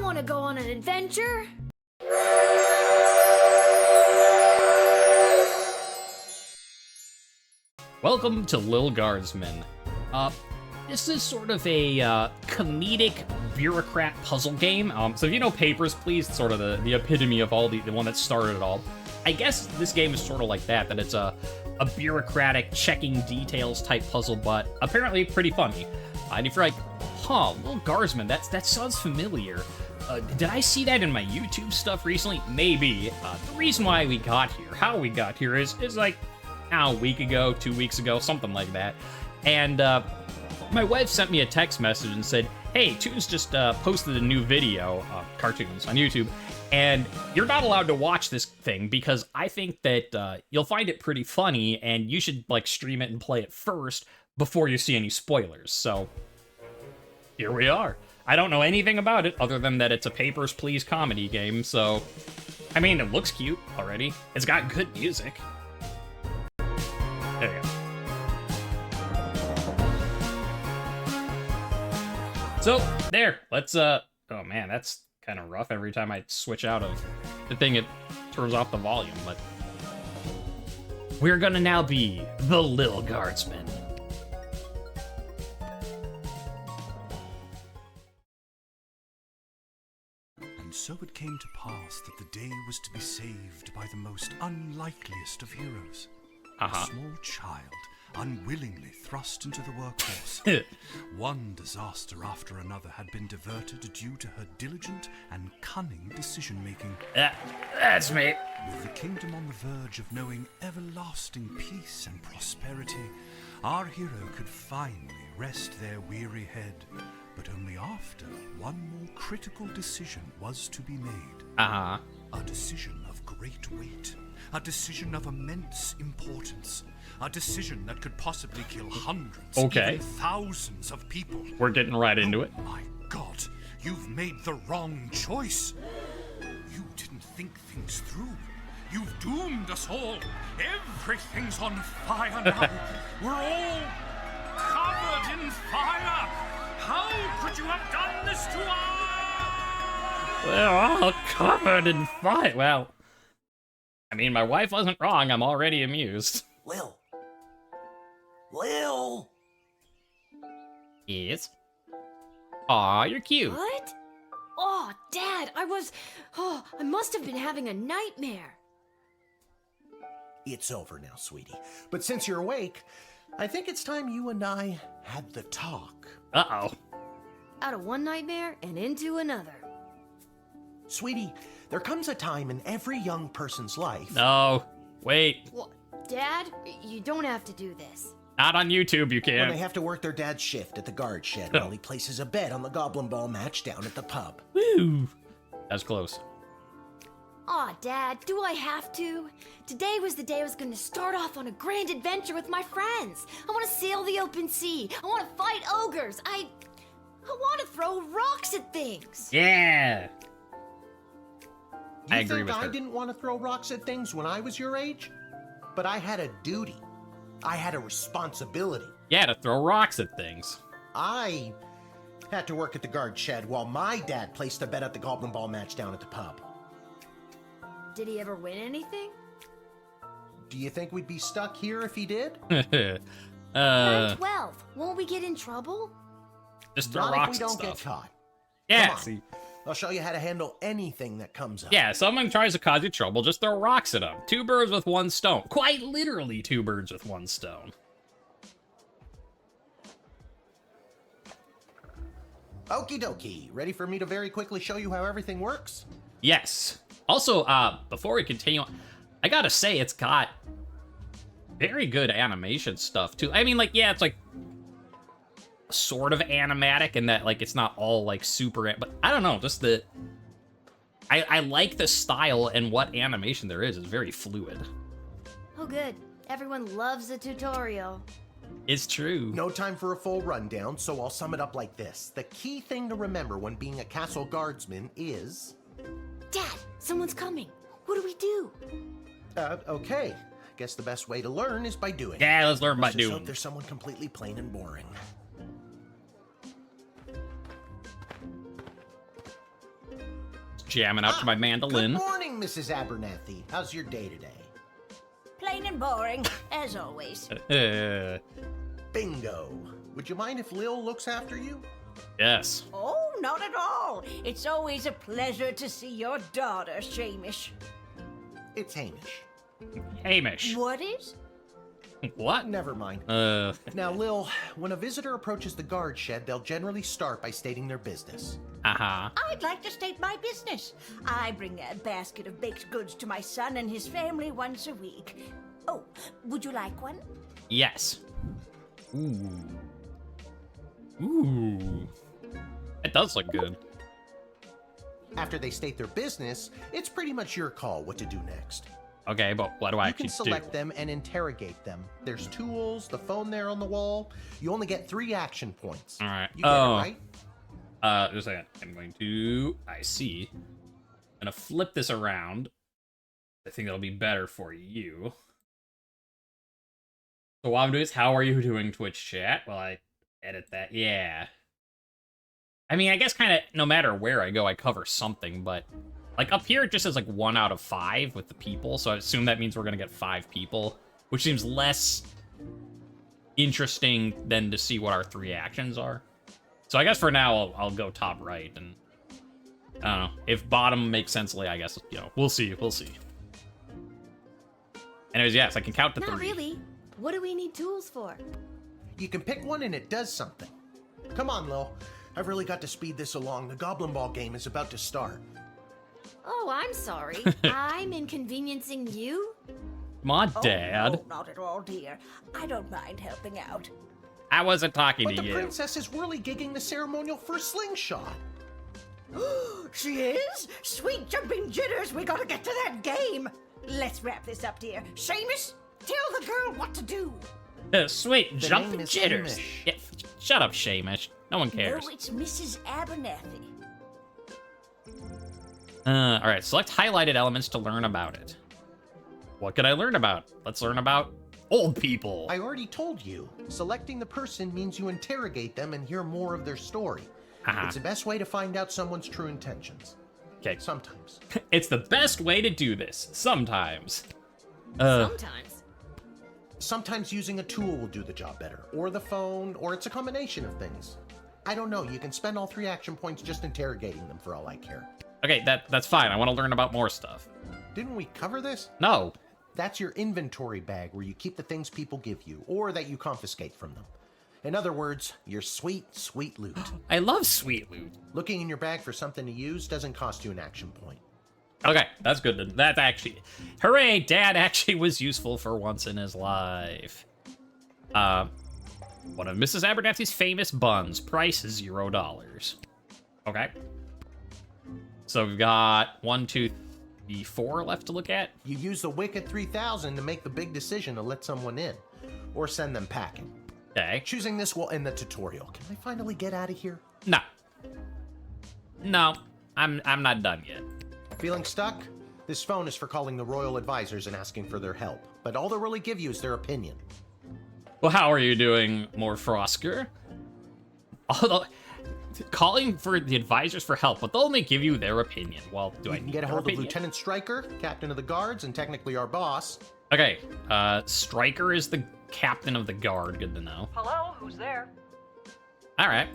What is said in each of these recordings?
want to go on an adventure. Welcome to Lil Guardsman. This is sort of a comedic bureaucrat puzzle game. So if you know Papers, Please, it's sort of the epitome of all the one that started it all. I guess this game is sort of like that it's a bureaucratic checking details type puzzle, but apparently pretty funny. And if you're like, huh, Lil Guardsman, that sounds familiar. Did I see that in my YouTube stuff recently? Maybe. The reason why we got here, how we got here is like, a week ago, 2 weeks ago, something like that. And my wife sent me a text message and said, hey, Toons just posted a new video, cartoons, on YouTube, and you're not allowed to watch this thing because I think that you'll find it pretty funny, and you should, like, stream it and play it first before you see any spoilers. So, here we are. I don't know anything about it other than that it's a Papers, Please comedy game, so... I mean, it looks cute already. It's got good music. There you go. So, there. Let's, oh man, that's kind of rough every time I switch out of the thing, it turns off the volume, but... We're gonna now be the Lil Guardsman. And so it came to pass that the day was to be saved by the most unlikeliest of heroes. A small child, unwillingly thrust into the workforce. One disaster after another had been diverted due to her diligent and cunning decision-making. That's me. With the kingdom on the verge of knowing everlasting peace and prosperity, our hero could finally rest their weary head. But only after one more critical decision was to be made. A decision of great weight. A decision of immense importance. A decision that could possibly kill hundreds, even thousands of people. We're getting right into it. My God, you've made the wrong choice. You didn't think things through. You've doomed us all. Everything's on fire now. We're all covered in fire. How could you have done this to us? We're all covered in fire. Well, I mean, my wife wasn't wrong. I'm already amused. Lil! Yes? Aw, you're cute. What? Oh, Dad, I must have been having a nightmare. It's over now, sweetie. But since you're awake, I think it's time you and I had the talk. Uh-oh. Out of one nightmare and into another. Sweetie, there comes a time in every young person's life... No. Wait. What? Dad, you don't have to do this. Not on YouTube, you When they can't. have to work their dad's shift at the guard shed while he places a bet on the goblin ball match down at the pub. Woo. That's close. Aw, Dad, do I have to? Today was the day I was going to start off on a grand adventure with my friends. I want to sail the open sea. I want to fight ogres. I want to throw rocks at things. Yeah. I agree You with think her. I didn't want to throw rocks at things when I was your age? But I had a duty. I had a responsibility. Yeah, to throw rocks at things. I had to work at the guard shed while my dad placed a bet at the goblin ball match down at the pub. Did he ever win anything? Do you think we'd be stuck here if he did? I'm 12. Won't we get in trouble? Just throw Not if rocks we at don't get stuff. caught. Yeah, Come on. see. I'll show you how to handle anything that comes up. Yeah, someone tries to cause you trouble, just throw rocks at them. 2 birds with 1 stone. Quite literally 2 birds with 1 stone. Okie dokie. Ready for me to very quickly show you how everything works? Yes. Also, before we continue, I gotta say, it's got very good animation stuff, too. I mean, like, yeah, it's, like, sort of animatic in that, like, it's not all, like, super... But I don't know, just the... I like the style and what animation there is. It's very fluid. Oh, good. Everyone loves a tutorial. It's true. No time for a full rundown, so I'll sum it up like this. The key thing to remember when being a castle guardsman is... Dad, someone's coming. What do we do? Okay. Guess the best way to learn is by doing. Yeah, let's learn by Let's just doing. hope there's someone completely plain and boring. jamming out to my mandolin. Good morning, Mrs. Abernathy. How's your day today? Plain and boring, as always. Bingo. Would you mind if Lil looks after you? Yes. Oh, not at all. It's always a pleasure to see your daughter, Shamish. It's Hamish. Hamish. What is? What? Never mind. Uh, Now, Lil, when a visitor approaches the guard shed, they'll generally start by stating their business. uh-huh. I'd like to state my business. I bring a basket of baked goods to my son and his family once a week. Oh, would you like one? Yes. Ooh. Ooh. It does look good. After they state their business, it's pretty much your call what to do next. Okay, but what do I You actually can select do? them and interrogate them. There's tools, the phone there on the wall. You only get 3 action points. All right. You get it, right? Just a second. I'm going to... I see. I'm going to flip this around. I think that'll be better for you. So while I'm doing this, how are you doing, Twitch chat? Well, I edit that. Yeah. I mean, I guess kind of no matter where I go, I cover something, but... Like, up here, it just says, like, 1 out of 5 with the people, so I assume that means we're gonna get 5 people, which seems less interesting than to see what our 3 actions are. So I guess for now, I'll go top right, and I don't know. If bottom makes sense, I guess, you know, we'll see, we'll see. Anyways, yes, I can count to 3. Not really. What do we need tools for? You can pick one and it does something. Come on, Lil. I've really got to speed this along. The Goblin Ball game is about to start. Oh, I'm sorry. I'm inconveniencing you? Come on, Dad. Oh, no, not at all, dear. I don't mind helping out. I wasn't talking But to the you. princess is really gigging the ceremonial for slingshot. She is? Sweet jumping jitters, we gotta get to that game. Let's wrap this up, dear. Seamus, tell the girl what to do. Sweet, The jumping name is jitters. Hamish. Yeah, shut up, Shamish. No one cares. No, it's Mrs. Abernathy. Alright, select highlighted elements to learn about it. What could I learn about? Let's learn about old people. I already told you. Selecting the person means you interrogate them and hear more of their story. Uh-huh. It's the best way to find out someone's true intentions. Okay, Sometimes. it's the best way to do this. Sometimes. Sometimes. Sometimes using a tool will do the job better, or the phone, or it's a combination of things. I don't know, you can spend all 3 action points just interrogating them for all I care. Okay, that's fine. I want to learn about more stuff. Didn't we cover this? No. That's your inventory bag where you keep the things people give you, or that you confiscate from them. In other words, your sweet, sweet loot. I love sweet loot. Looking in your bag for something to use doesn't cost you an action point. Okay, that's good. That's actually... Hooray, Dad actually was useful for once in his life. One of Mrs. Abernathy's famous buns. Price is $0. Okay. So we've got 1, 2, 3, 4 left to look at. You use the Wicked 3000 to make the big decision to let someone in, or send them packing. Okay. Choosing this will end the tutorial. Can I finally get out of here? No. No, I'm not done yet. Feeling stuck? This phone is for calling the royal advisors and asking for their help, but all they'll really give you is their opinion. Well, how are you doing, Morfrosker? Although, calling for the advisors for help, but they'll only give you their opinion. Well, do I You can need get a their hold of opinion? Lieutenant Stryker, captain of the guards, and technically our boss. Okay, Stryker is the captain of the guard. Good to know. Hello, who's there? All right.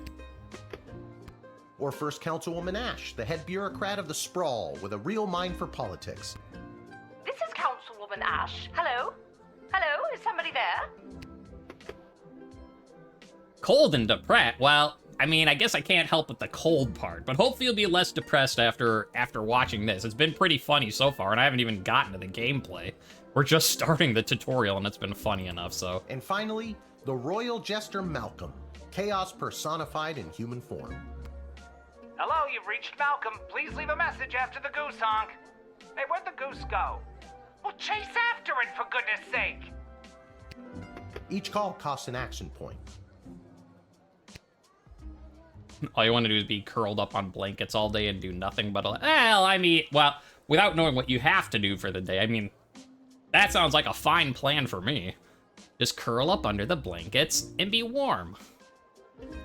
Or First Councilwoman Ash, the head bureaucrat of the Sprawl, with a real mind for politics. This is Councilwoman Ash. Hello? Hello, is somebody there? Cold and depressed. Well, I mean, I guess I can't help with the cold part, but hopefully you'll be less depressed after watching this. It's been pretty funny so far, and I haven't even gotten to the gameplay. We're just starting the tutorial, and it's been funny enough, so... And finally, the royal jester Malcolm, chaos personified in human form. Hello, you've reached Malcolm. Please leave a message after the goose honk. Hey, where'd the goose go? Well, chase after it, for goodness sake! Each call costs an action point. All you want to do is be curled up on blankets all day and do nothing but... Well, I mean, well, without knowing what you have to do for the day, I mean, that sounds like a fine plan for me. Just curl up under the blankets and be warm.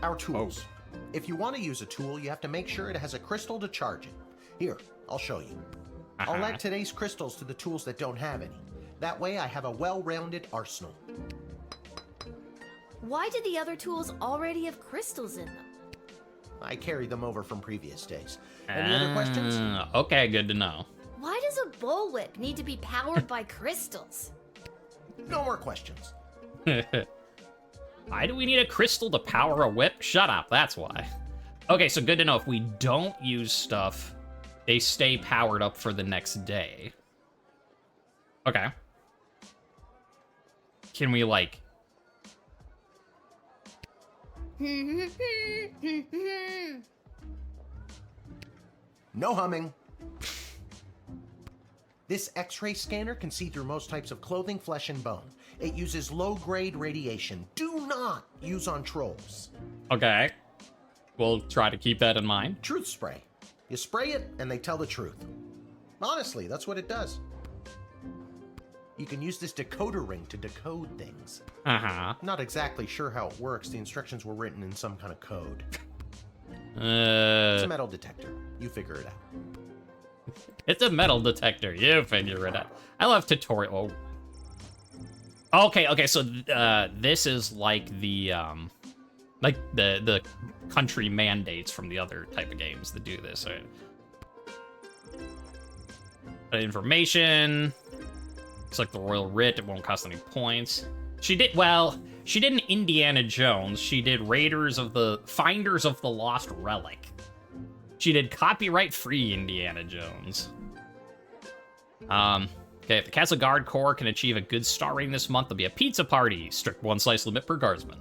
Our tools. If you want to use a tool, you have to make sure it has a crystal to charge it. Here, I'll show you. I'll Uh-huh. add today's crystals to the tools that don't have any. That way I have a well-rounded arsenal. Why do the other tools already have crystals in them? I carry them over from previous days. Any other questions? Okay, good to know. Why does a bullwhip need to be powered by crystals? No more questions. Why do we need a crystal to power a whip? Shut up, that's why. Okay, so good to know. If we don't use stuff, they stay powered up for the next day. Okay. Can we, like... No humming. This X-ray scanner can see through most types of clothing, flesh, and bone. It uses low-grade radiation. Do not use on trolls. Okay. We'll try to keep that in mind. Truth spray. You spray it, and they tell the truth. Honestly, that's what it does. You can use this decoder ring to decode things. Uh-huh. Not exactly sure how it works. The instructions were written in some kind of code. It's a metal detector. You figure it out. It's a metal detector. You figure it out. I love tutorial. Oh. Okay, so this is like the country mandates from the other type of games that do this. Right? Information. It's like the Royal Writ. It won't cost any points. She did an Indiana Jones. She did Finders of the Lost Relic. She did copyright-free Indiana Jones. Okay, if the Castle Guard Corps can achieve a good star rating this month, there'll be a pizza party. Strict one slice limit per guardsman.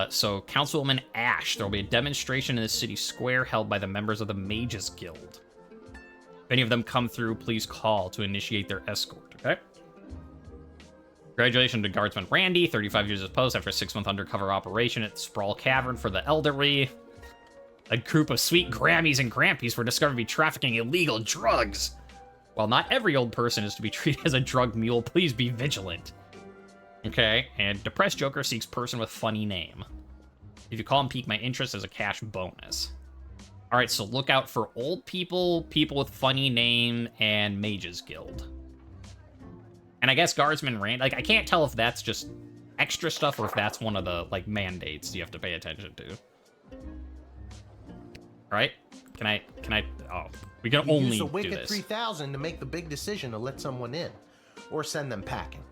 So Councilwoman Ash, there'll be a demonstration in the city square held by the members of the Mages Guild. If any of them come through, please call to initiate their escort, okay? Congratulations to Guardsman Randy, 35 years of post after a 6-month undercover operation at Sprawl Cavern for the elderly. A group of sweet Grammies and Grampies were discovered to be trafficking illegal drugs. While not every old person is to be treated as a drug mule, please be vigilant. Okay, and Depressed Joker seeks person with funny name. If you call and pique my interest, as a cash bonus. Alright, so look out for old people, people with funny name, and Mages Guild. And I guess Guardsman Rand, like, I can't tell if that's just extra stuff or if that's one of the, like, mandates you have to pay attention to. Alright? Can I, oh, we can only use the do Wicked this. 3000 to make the big decision to let someone in, or send them packing.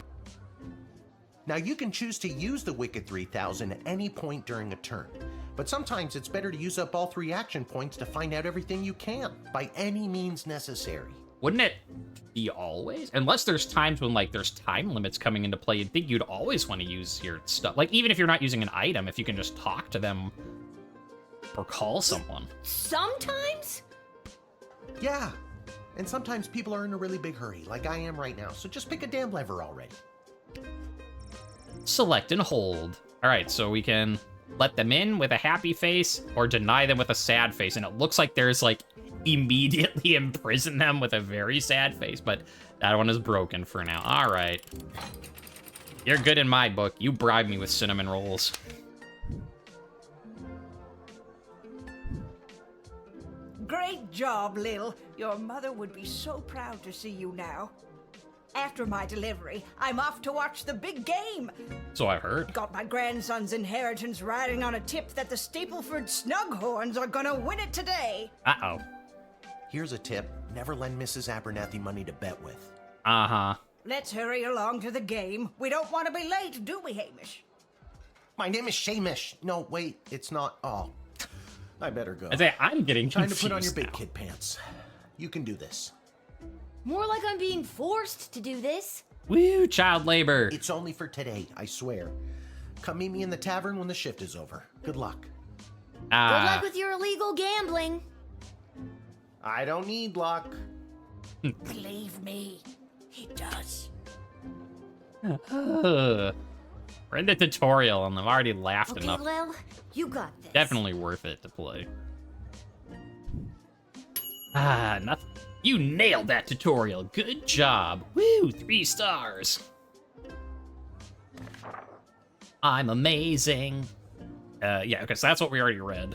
Now, you can choose to use the Wicked 3000 at any point during a turn, but sometimes it's better to use up all 3 action points to find out everything you can, by any means necessary. Wouldn't it be always? Unless there's times when, like, there's time limits coming into play, you'd think you'd always want to use your stuff. Like, even if you're not using an item, if you can just talk to them or call someone. Sometimes? Yeah, and sometimes people are in a really big hurry, like I am right now, so just pick a damn lever already. Select and hold. All right, so we can let them in with a happy face or deny them with a sad face. And it looks like there's, like, immediately imprison them with a very sad face, but that one is broken for now. All right. You're good in my book. You bribed me with cinnamon rolls. Great job, Lil. Your mother would be so proud to see you now. After my delivery, I'm off to watch the big game. So I've heard. Got my grandson's inheritance riding on a tip that the Stapleford Snughorns are gonna win it today. Uh-oh. Here's a tip. Never lend Mrs. Abernathy money to bet with. Uh-huh. Let's hurry along to the game. We don't want to be late, do we, Hamish? My name is Shamish. No, wait, it's not. Oh, I better go. I say I'm getting Time confused to put on your big now. kid pants. You can do this. More like I'm being forced to do this. Woo, child labor. It's only for today, I swear. Come meet me in the tavern when the shift is over. Good luck. Good luck with your illegal gambling. I don't need luck. Believe me, he does. We're in the tutorial and I've already laughed Okay, enough. Lil, you got this. Definitely worth it to play. Ah, nothing. You nailed that tutorial. Good job. Woo, 3 stars. I'm amazing. Yeah, okay, so that's what we already read.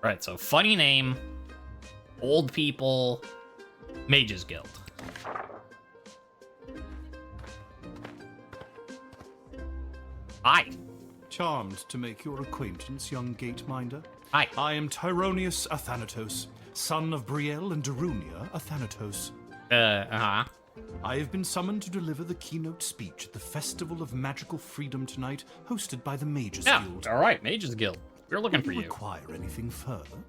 Right, so funny name. Old people, Mages Guild. Hi. Charmed to make your acquaintance, young gateminder. Hi. I am Tyronius Athanatos, son of Brielle and Darunia Athanatos. Uh-huh. I have been summoned to deliver the keynote speech at the Festival of Magical Freedom tonight, hosted by the Mages Yeah, Guild. all right, Mages Guild. We're looking for Do you you. require anything further?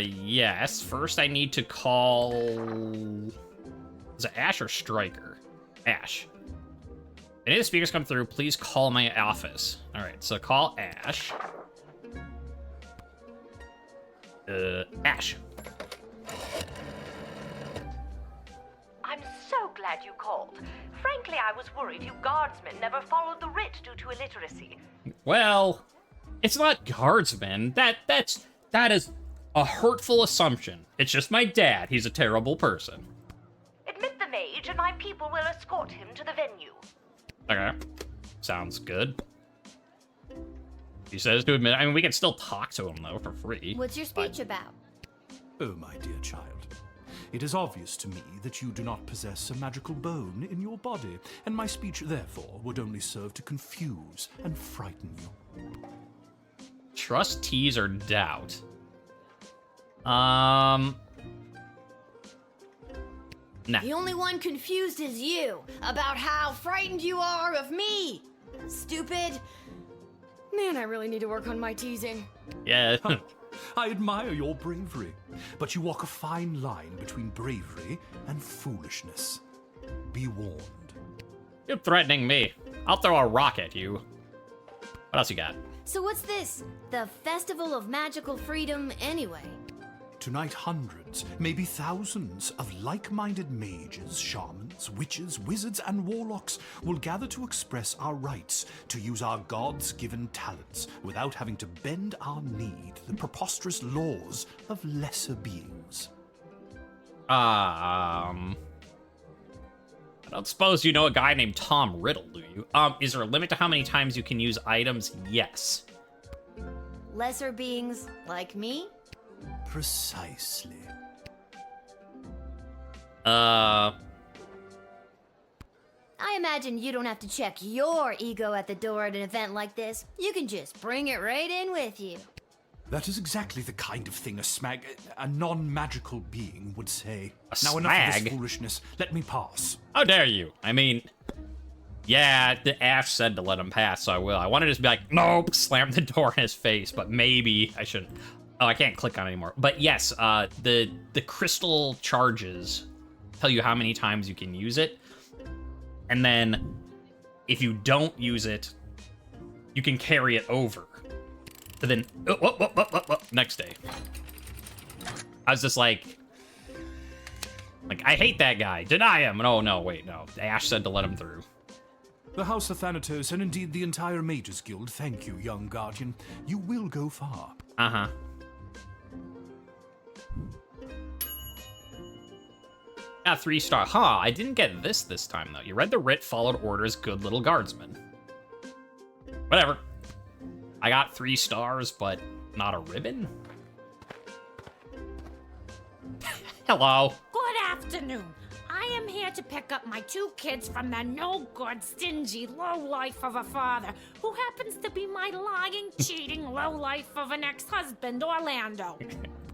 Yes. First, I need to call... Is it Ash or Striker? Ash. Any of the speakers come through, please call my office. All right, so call Ash. Ash. I'm so glad you called. Frankly, I was worried you guardsmen never followed the writ due to illiteracy. Well, it's not guardsman. That is a hurtful assumption. It's just my dad. He's a terrible person. Admit the mage, and my people will escort him to the venue. Okay. Sounds good. He says to admit. I mean, we can still talk to him, though, for free. What's your speech about? Oh, my dear child. It is obvious to me that you do not possess a magical bone in your body, and my speech, therefore, would only serve to confuse and frighten you. Trust, tease, or doubt? Nah. The only one confused is you about how frightened you are of me. Stupid. Man, I really need to work on my teasing. Yeah. I admire your bravery, but you walk a fine line between bravery and foolishness. Be warned. You're threatening me. I'll throw a rock at you. What else you got? So what's this? The Festival of Magical Freedom anyway? Tonight, hundreds, maybe thousands of like-minded mages, shamans, witches, wizards, and warlocks will gather to express our rights to use our gods-given talents without having to bend our knee to the preposterous laws of lesser beings. I don't suppose you know a guy named Tom Riddle, do you? Is there a limit to how many times you can use items? Yes. Lesser beings like me? Precisely. I imagine you don't have to check your ego at the door at an event like this. You can just bring it right in with you. That is exactly the kind of thing a non-magical being would say. A Now enough of smag? this foolishness. Let me pass. How dare you? I mean, yeah, the Ash said to let him pass, so I will. I wanted to just be like, nope, slam the door in his face, but maybe I shouldn't. Oh, I can't click on it anymore. But yes, the crystal charges tell you how many times you can use it. And then if you don't use it, you can carry it over. And then, next day. I was just like, I hate that guy. Deny him. Oh, no, wait, no. Ash said to let him through. The House of Thanatos, and indeed the entire Mages Guild, thank you, young guardian. You will go far. Uh-huh. Got 3 star. Huh, I didn't get this time, though. You read the writ, followed orders, good little guardsman. Whatever. I got 3 stars, but not a ribbon? Hello. Good afternoon. I am here to pick up my 2 kids from the no-good, stingy lowlife of a father who happens to be my lying, cheating lowlife of an ex-husband, Orlando.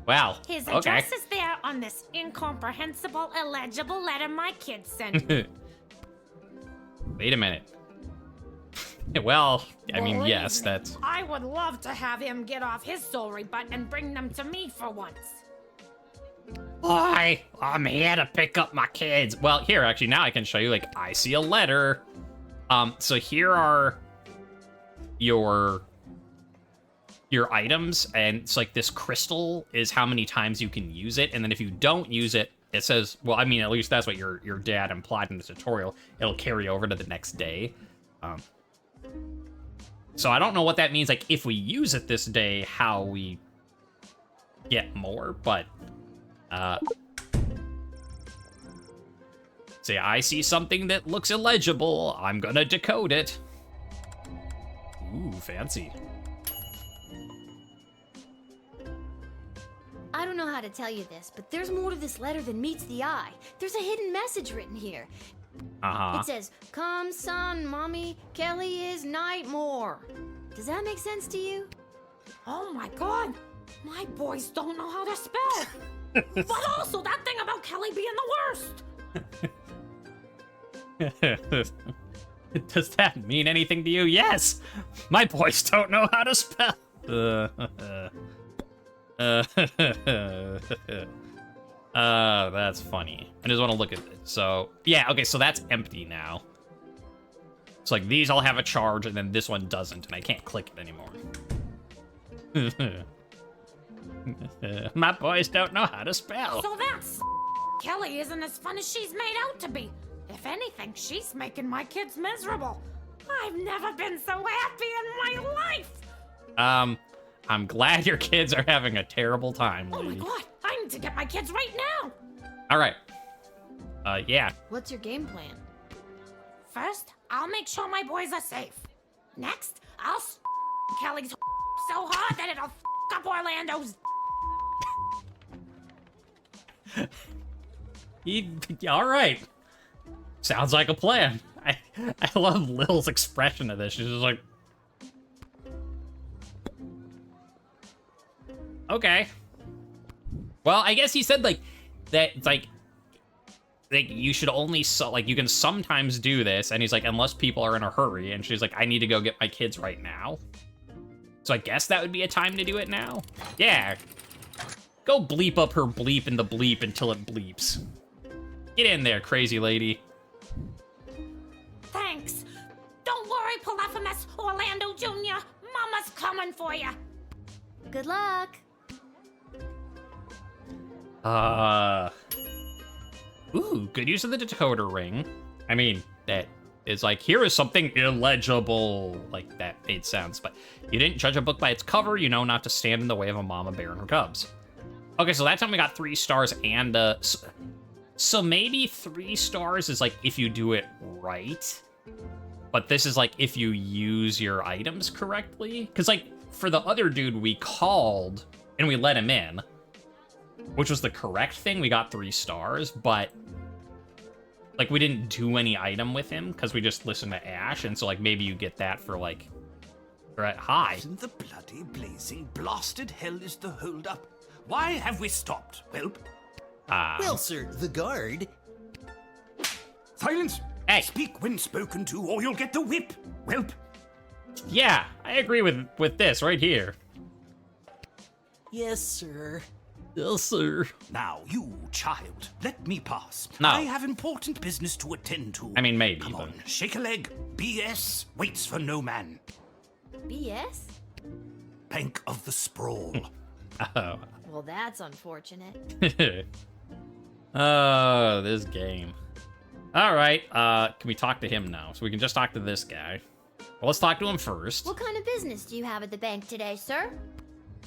Well, His okay. address is there on this incomprehensible, illegible letter my kids sent me. Wait a minute. Well, I mean, Believe yes, me, that's... I would love to have him get off his sorry butt and bring them to me for once. Hi, I'm here to pick up my kids. Well, here, actually, now I can show you, I see a letter. So here are your items, and it's this crystal is how many times you can use it, and then if you don't use it, it says, well, I mean, at least that's what your dad implied in the tutorial, it'll carry over to the next day. So I don't know what that means, if we use it this day, how we get more, but... See, I see something that looks illegible. I'm gonna decode it. Ooh, fancy. I don't know how to tell you this, but there's more to this letter than meets the eye. There's a hidden message written here. It says, "Come, son, mommy, Kelly is Nightmare." Does that make sense to you? Oh my god! My boys don't know how to spell! But also that thing about Kelly being the worst! Does that mean anything to you? Yes! My boys don't know how to spell! That's funny. I just want to look at it. So, yeah, okay, so that's empty now. It's like, these all have a charge, and then this one doesn't, and I can't click it anymore. My boys don't know how to spell. So that's... Kelly isn't as fun as she's made out to be. If anything, she's making my kids miserable. I've never been so happy in my life! I'm glad your kids are having a terrible time, Oh my lady. god, I need to get my kids right now! Alright. Yeah. What's your game plan? First, I'll make sure my boys are safe. Next, I'll Kelly's so hard that it'll up Orlando's. Alright. Sounds like a plan. I love Lil's expression of this. She's just like... Okay. Well, I guess he said, like, that it's like you should only, you can sometimes do this, and he's like, unless people are in a hurry, and she's like, I need to go get my kids right now. So I guess that would be a time to do it now? Yeah. Go bleep up her bleep in the bleep until it bleeps. Get in there, crazy lady. Thanks. Don't worry, Polyphemus Orlando Jr. Mama's coming for you. Good luck. Ooh, good use of the decoder ring. I mean, that is like, here is something illegible. Like, that made sense, but you didn't judge a book by its cover, you know not to stand in the way of a mama bear and her cubs. Okay, so that time we got 3 stars and, so maybe 3 stars is like if you do it right, but this is like if you use your items correctly. Because like, for the other dude we called and we let him in, which was the correct thing, we got 3 stars, but like we didn't do any item with him because we just listened to Ash, and so like maybe you get that for like, hi. In the bloody blazing blasted hell is the hold-up? Why have we stopped, Whelp? Well, sir, the guard... Silence! Hey. Speak when spoken to, or you'll get the whip, Whelp. Yeah, I agree with this right here. Yes, sir. Yes, sir. Now, you child, let me pass. No. I have important business to attend to. I mean, maybe, Come but... on, shake a leg. BS waits for no man. BS? Bank of the Sprawl. Oh. Well, that's unfortunate. Oh, this game. Alright, can we talk to him now? So we can just talk to this guy. Well, let's talk to him first. What kind of business do you have at the bank today, sir?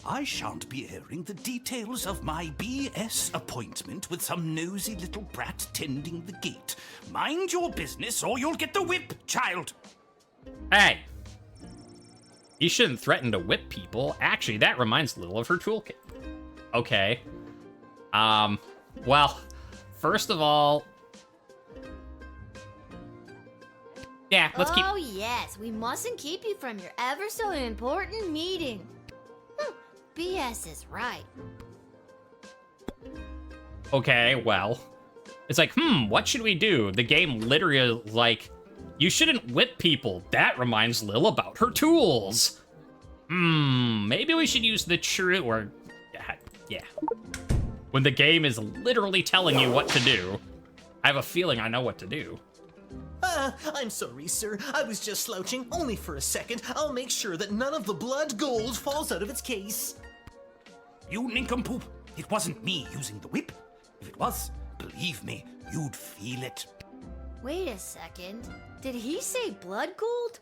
I shan't be airing the details of my BS appointment with some nosy little brat tending the gate. Mind your business or you'll get the whip, child. Hey! You shouldn't threaten to whip people. Actually, that reminds Lil of her toolkit. Okay. Well, first of all... Yeah, let's keep... Oh, yes, we mustn't keep you from your ever so important meeting. BS is right. Okay, well... It's like, what should we do? The game literally is like, you shouldn't whip people. That reminds Lil about her tools. Maybe we should use the true... or... yeah. When the game is literally telling you what to do, I have a feeling I know what to do. I'm sorry, sir. I was just slouching, only for a second. I'll make sure that none of the blood gold falls out of its case. You nincompoop. It wasn't me using the whip. If it was, believe me, you'd feel it. Wait a second. Did he say blood gold?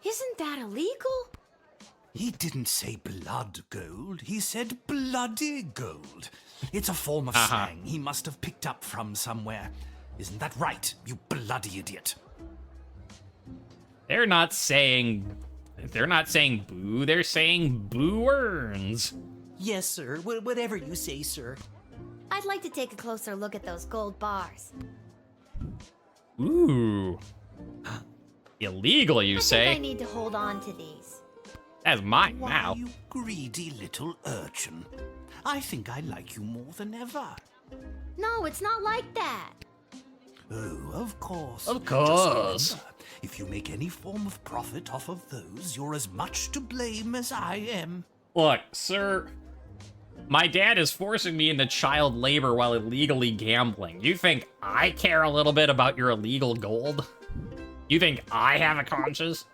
Isn't that illegal? He didn't say blood gold. He said bloody gold. It's a form of slang he must have picked up from somewhere. Isn't that right, you bloody idiot? They're not saying boo, they're saying boo earns. Yes, sir. Whatever you say, sir. I'd like to take a closer look at those gold bars. Ooh. Illegal, you I say? think I need to hold on to these. That's mine Why, now. you greedy little urchin. I think I like you more than ever. No, it's not like that. Oh, of course. Of Just course. remember, if you make any form of profit off of those, you're as much to blame as I am. Look, sir, my dad is forcing me into child labor while illegally gambling. You think I care a little bit about your illegal gold? You think I have a conscience?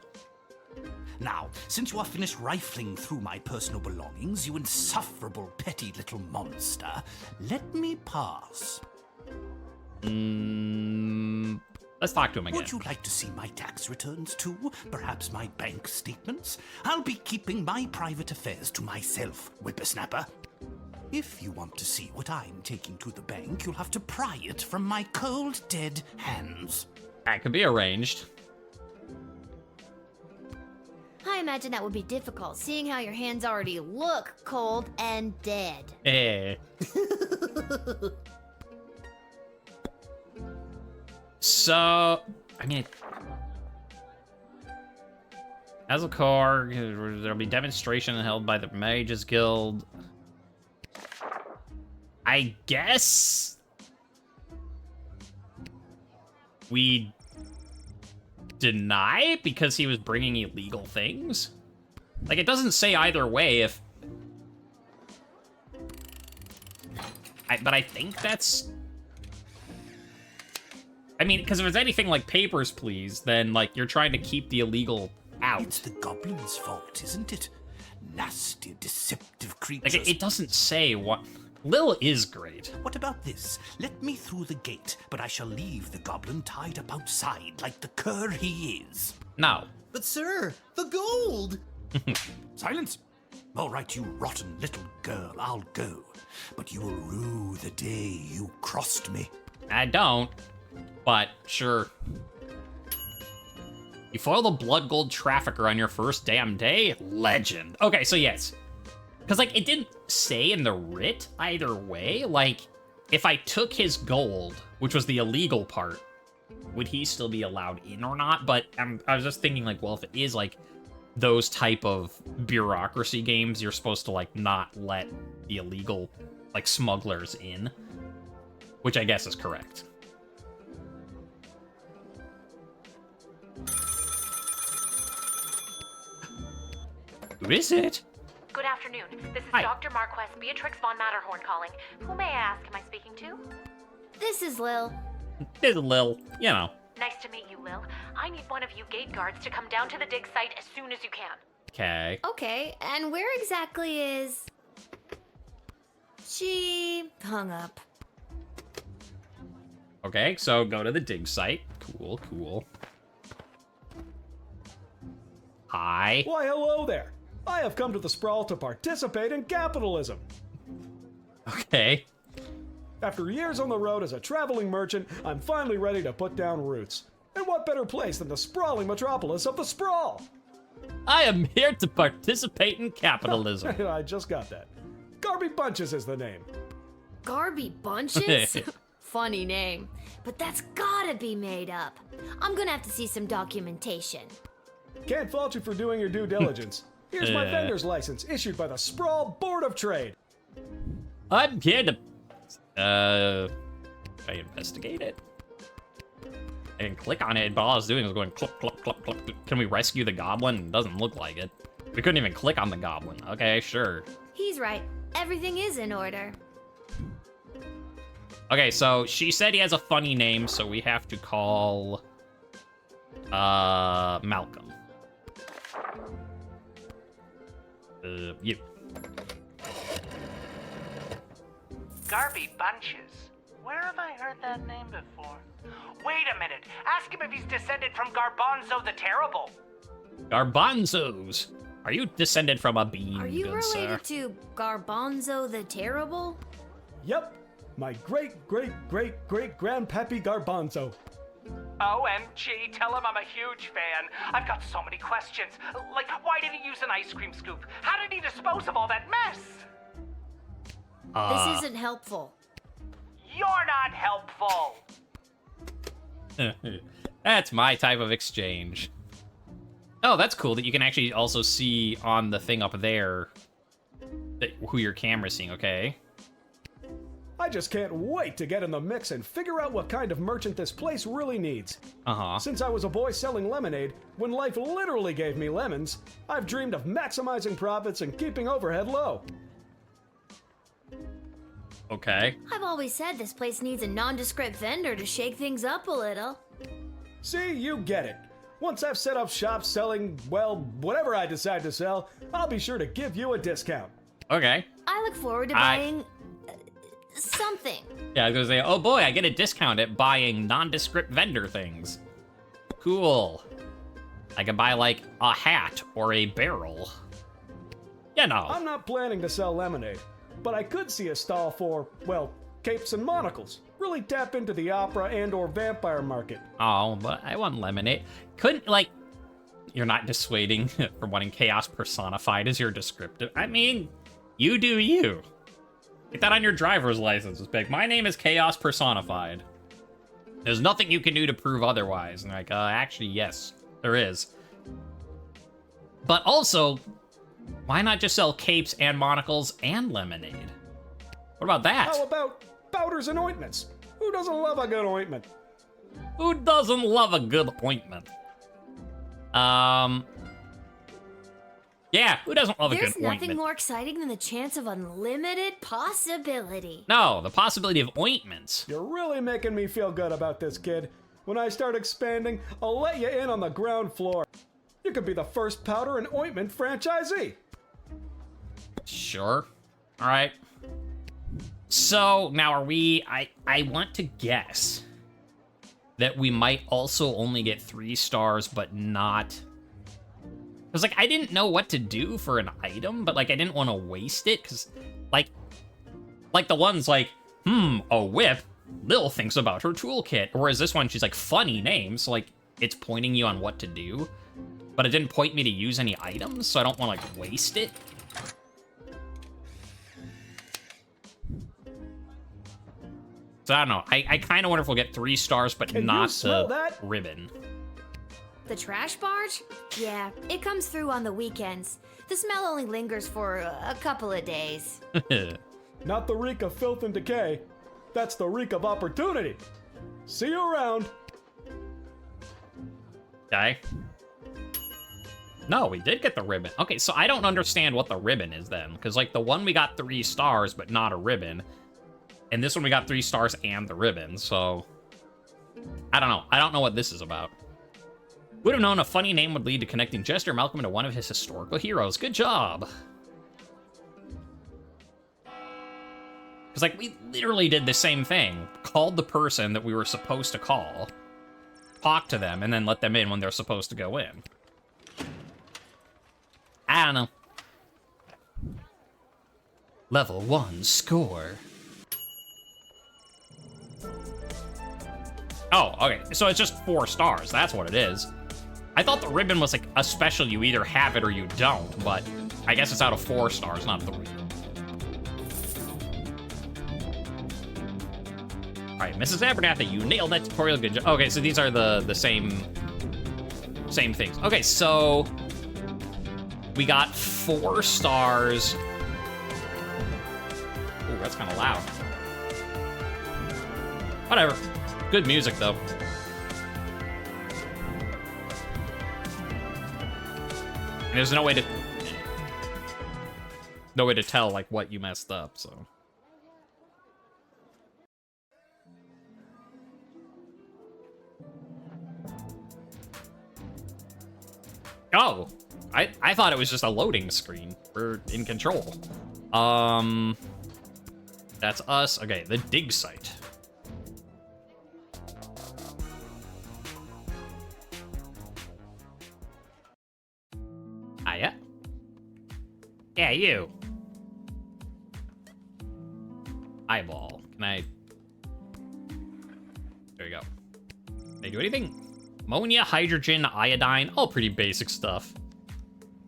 Now, since you are finished rifling through my personal belongings, you insufferable petty little monster, let me pass. Let's talk to him again. Would you like to see my tax returns too? Perhaps my bank statements? I'll be keeping my private affairs to myself, whippersnapper. If you want to see what I'm taking to the bank, you'll have to pry it from my cold, dead hands. That could be arranged. I imagine that would be difficult, seeing how your hands already look cold and dead. Eh. So, I mean, as a car, there'll be demonstration held by the Mages Guild. I guess we deny because he was bringing illegal things. Like, it doesn't say either way if... but I think that's... I mean, because if it's anything like Papers, Please, then, like, you're trying to keep the illegal out. It's the goblin's fault, isn't it? Nasty, deceptive creatures. Like, it doesn't say what... Lil is great. What about this? Let me through the gate, but I shall leave the goblin tied up outside like the cur he is. No. But sir, the gold! Silence! All right, you rotten little girl, I'll go. But you will rue the day you crossed me. I don't. But, sure. You foil the blood gold trafficker on your first damn day? Legend. Okay, so yes. Because, like, it didn't say in the writ either way. Like, if I took his gold, which was the illegal part, would he still be allowed in or not? But I was just thinking, like, well, if it is, like, those type of bureaucracy games, you're supposed to, like, not let the illegal, like, smugglers in. Which I guess is correct. Who is it? Good afternoon. This is Hi. Dr. Marquess Beatrix von Matterhorn calling. Who may I ask am I speaking to? This is Lil. There's a Lil, you know. Nice to meet you, Lil. I need one of you gate guards to come down to the dig site as soon as you can. Okay. Okay, and where exactly is... She hung up. Okay, so go to the dig site. Cool, cool. Hi. Why, hello there. I have come to the Sprawl to participate in capitalism. Okay. After years on the road as a traveling merchant, I'm finally ready to put down roots. And what better place than the sprawling metropolis of the Sprawl? I am here to participate in capitalism. I just got that. Garby Bunches is the name. Garby Bunches? Funny name. But that's gotta be made up. I'm gonna have to see some documentation. Can't fault you for doing your due diligence. Here's my vendor's license, issued by the Sprawl Board of Trade. I'm here to... I investigate it? I can click on it, but all I was doing was going click, click, click, click. Can we rescue the goblin? It doesn't look like it. We couldn't even click on the goblin. Okay, sure. He's right. Everything is in order. Okay, so she said he has a funny name, so we have to call... Malcolm. You. Garby Bunches. Where have I heard that name before? Wait a minute. Ask him if he's descended from Garbanzo the Terrible. Garbanzos. Are you descended from a bean, Are you good sir? related to Garbanzo the Terrible? Yep, my great-great-great-great-grandpappy Garbanzo. OMG, tell him I'm a huge fan. I've got so many questions. Like, why did he use an ice cream scoop? How did he dispose of all that mess? This isn't helpful. You're not helpful. That's my type of exchange. Oh, that's cool that you can actually also see on the thing up there who your camera's seeing, okay? I just can't wait to get in the mix and figure out what kind of merchant this place really needs. Since I was a boy selling lemonade, when life literally gave me lemons, I've dreamed of maximizing profits and keeping overhead low. Okay. I've always said this place needs a nondescript vendor to shake things up a little. See, you get it. Once I've set up shop selling, well, whatever I decide to sell, I'll be sure to give you a discount. Okay. I look forward to buying something. Yeah, I was gonna say, oh boy, I get a discount at buying nondescript vendor things. Cool. I can buy, like, a hat or a barrel. You know. I'm not planning to sell lemonade, but I could see a stall for, well, capes and monocles. Really tap into the opera and or vampire market. Oh, but I want lemonade. Couldn't, like, you're not dissuading from wanting chaos personified as your descriptive. I mean, you do you. Get that on your driver's license. It's big. My name is Chaos Personified. There's nothing you can do to prove otherwise. And like, actually, yes, there is. But also, why not just sell capes and monocles and lemonade? What about that? How about powders and ointments? Who doesn't love a good ointment? Who doesn't love a good ointment? Yeah, who doesn't love a good There's ointment? nothing more exciting than the chance of unlimited possibility. No, the possibility of ointments. You're really making me feel good about this, kid. When I start expanding, I'll let you in on the ground floor. You could be the first powder and ointment franchisee. Sure. All right. So, now are we... I want to guess that we might also only get 3 stars, but not... Because, like, I didn't know what to do for an item, but, like, I didn't want to waste it, because, like the ones like, a whip, Lil thinks about her toolkit. Whereas this one, she's like, funny name, so, like, it's pointing you on what to do. But it didn't point me to use any items, so I don't want to, like, waste it. So, I don't know. I kind of wonder if we'll get 3 stars, but Can not you smell the that? ribbon. The trash barge? Yeah, it comes through on the weekends. The smell only lingers for a couple of days. Not the reek of filth and decay. That's the reek of opportunity. See you around. Okay. No, we did get the ribbon. Okay, so I don't understand what the ribbon is then. Because, like, the one we got 3 stars, but not a ribbon. And this one we got 3 stars and the ribbon, so... I don't know. I don't know what this is about. Would have known a funny name would lead to connecting Jester Malcolm to one of his historical heroes. Good job. Because, like, we literally did the same thing. Called the person that we were supposed to call. Talked to them, and then let them in when they're supposed to go in. I don't know. Level 1 score. Oh, okay. So it's just 4 stars. That's what it is. I thought the ribbon was like a special, you either have it or you don't, but I guess it's out of 4 stars, not 3. Alright, Mrs. Abernathy, you nailed that tutorial. Good job. Okay, so these are the same things. Okay, so we got 4 stars. Ooh, that's kind of loud. Whatever. Good music, though. And there's no way to tell, like, what you messed up, so. Oh, I thought it was just a loading screen. We're in control. That's us. Okay, the dig site. Hiya. Yeah, you. Eyeball. Can I... There you go. Can I do anything? Ammonia, hydrogen, iodine. All pretty basic stuff.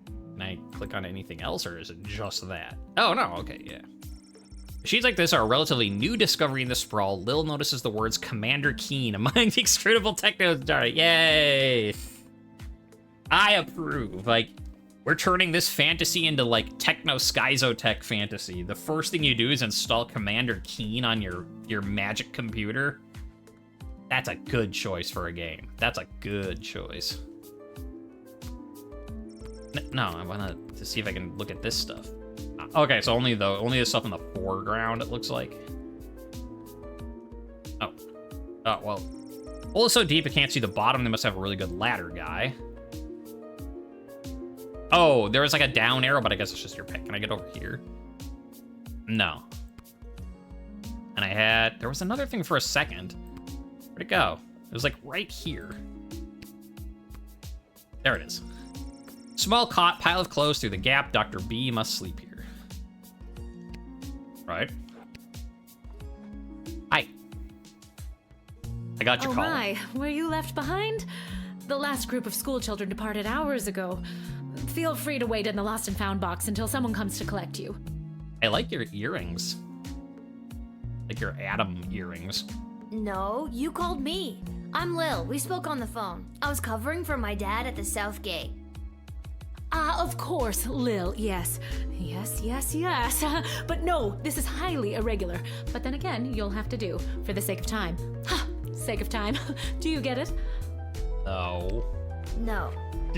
Can I click on anything else, or is it just that? Oh, no. Okay, yeah. Sheets like this are a relatively new discovery in the Sprawl. Lil notices the words Commander Keen among the extrudable techno data. Yay! I approve. Like, we're turning this fantasy into, like, techno schizo-tech fantasy. The first thing you do is install Commander Keen on your magic computer. That's a good choice for a game. That's a good choice. No, I want to see if I can look at this stuff. Okay, so only the stuff in the foreground, it looks like. Oh, well. Hole is so deep it can't see the bottom. They must have a really good ladder guy. Oh, there was like a down arrow, but I guess it's just your pick. Can I get over here? No. And there was another thing for a second. Where'd it go? It was like right here. There it is. Small cot, pile of clothes through the gap. Dr. B must sleep here. Right. Hi. I got your call. Oh my, were you left behind? The last group of school children departed hours ago. Feel free to wait in the lost and found box until someone comes to collect you. I like your earrings. Like your Adam earrings. No, you called me. I'm Lil. We spoke on the phone. I was covering for my dad at the South Gate. Of course, Lil, yes. Yes. But no, this is highly irregular. But then again, you'll have to do, for the sake of time. Ha! Sake of time. Do you get it? No. No.